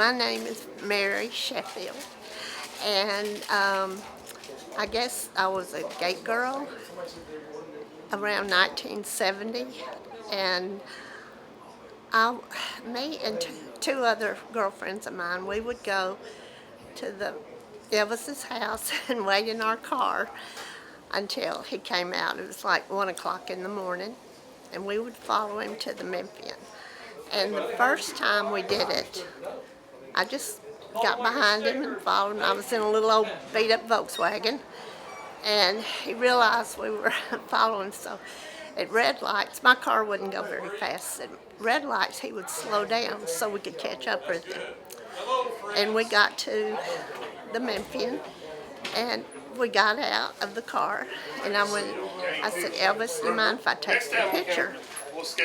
My name is Mary Sheffield, and I guess I was a gate girl around 1970, and me and two other girlfriends of mine, we would go to the Elvis's house and wait in our car until he came out. It was like 1 o'clock in the morning, and we would follow him to the Memphian. And the first time we did it, I just got behind him and followed him. I was in a little old beat-up Volkswagen, and he realized we were following. So at red lights, my car wouldn't go very fast. At red lights, he would slow down so we could catch up with him. And we got to the Memphian, and we got out of the car, and I said, Elvis, do you mind if I take a picture?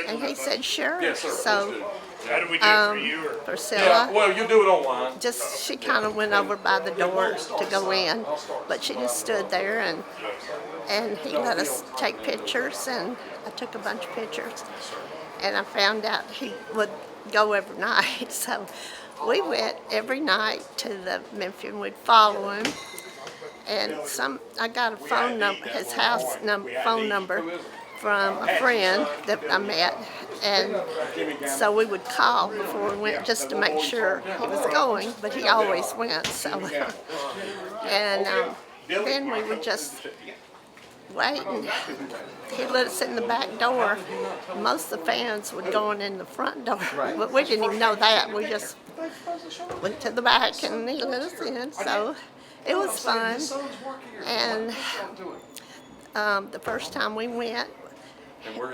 And he said, sure. Yes, sir. So how do we do it for you? Or? Priscilla, Yeah, well, you do it online. she kind of went over by the door to go in, but she just stood there, and he let us take pictures, and I took a bunch of pictures, and I found out he would go every night. So we went every night to the Memphian. We'd follow him, and I got a phone number, his phone number from a friend that I met, and so we would call before we went just to make sure he was going, but he always went. So, and then we would just wait, and he let us in the back door. Most of the fans would go in the front door, but we didn't even know that. We just went to the back, and he let us in. So it was fun. And the first time we went,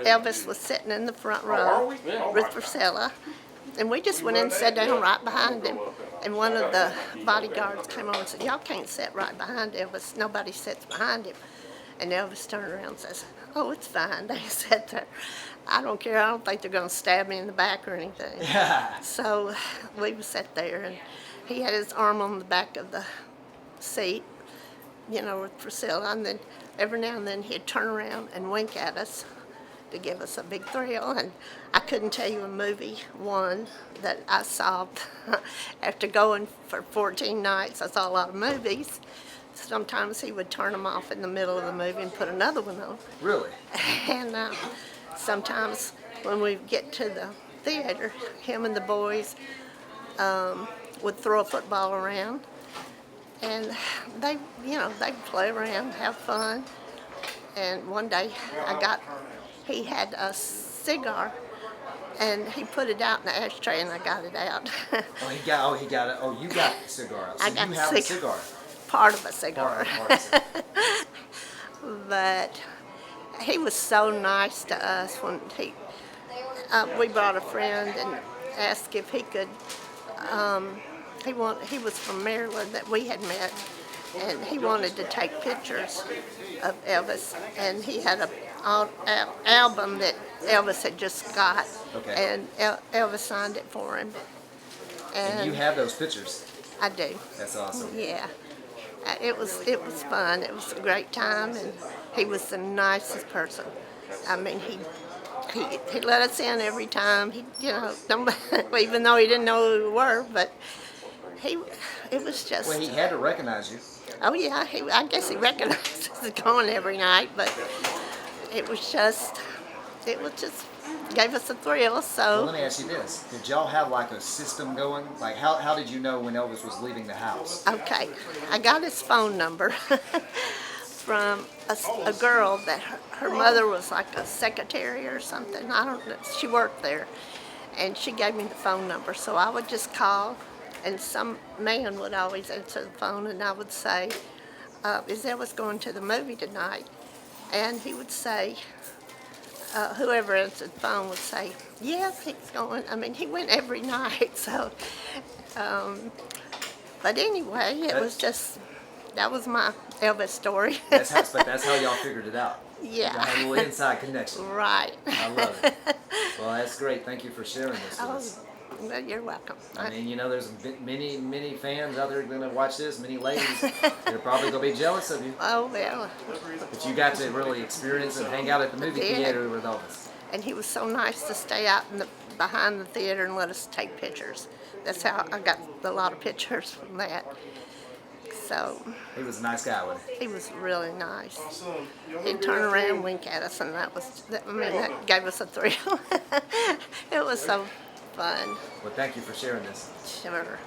Elvis was sitting in the front row with Priscilla, and we just went in and sat down right behind him. And one of the bodyguards came over and said, y'all can't sit right behind Elvis. Nobody sits behind him. And Elvis turned around and says, oh, it's fine. They sat there. I don't care. I don't think they're going to stab me in the back or anything. Yeah. So we sat there, and he had his arm on the back of the seat, with Priscilla, and then every now and then he'd turn around and wink at us to give us a big thrill. And I couldn't tell you a movie, one, that I saw after going for 14 nights. I saw a lot of movies. Sometimes he would turn them off in the middle of the movie and put another one on. Really? And sometimes when we get to the theater, him and the boys would throw a football around, and they'd play around, have fun. And one day he had a cigar, and he put it out in the ashtray, and I got it out. He got it. Oh, you got the cigar out. So I got you have a cigar. Part of a cigar. Part of a cigar. But he was so nice to us when we brought a friend and asked if he could. He was from Maryland that we had met, and he wanted to take pictures of Elvis, and he had an album that Elvis had just got, and Elvis signed it for him. And you have those pictures? I do. That's awesome. Yeah. It was fun. It was a great time, and he was the nicest person. I mean, he let us in every time. Even though he didn't know who we were, but it was just. Well, he had to recognize you. Oh yeah, I guess he recognized us going every night, but it just gave us a thrill. So. Well, let me ask you this: did y'all have like a system going? Like, how did you know when Elvis was leaving the house? Okay, I got his phone number from a girl that her mother was like a secretary or something. I don't know. She worked there, and she gave me the phone number. So I would just call, and some man would always answer the phone, and I would say, "Is Elvis going to the movie tonight?" And he would say. Whoever answered the phone would say, yes, he's going. I mean, he went every night, so. But anyway, that was my Elvis story. That's how y'all figured it out. Yeah. Y'all had a little inside connection. Right. I love it. Well, that's great. Thank you for sharing this with us. Well, you're welcome. I mean, there's many fans out there going to watch this, many ladies. They're probably going to be jealous of you. Oh, well. But you got to really experience and hang out at the movie theater with Elvis. And he was so nice to stay out behind the theater and let us take pictures. that's how I got a lot of pictures from that. So He was a nice guy, wasn't he? he was really nice. He'd turn around and wink at us, and that gave us a thrill. It was so fun. Well, thank you for sharing this. Sure.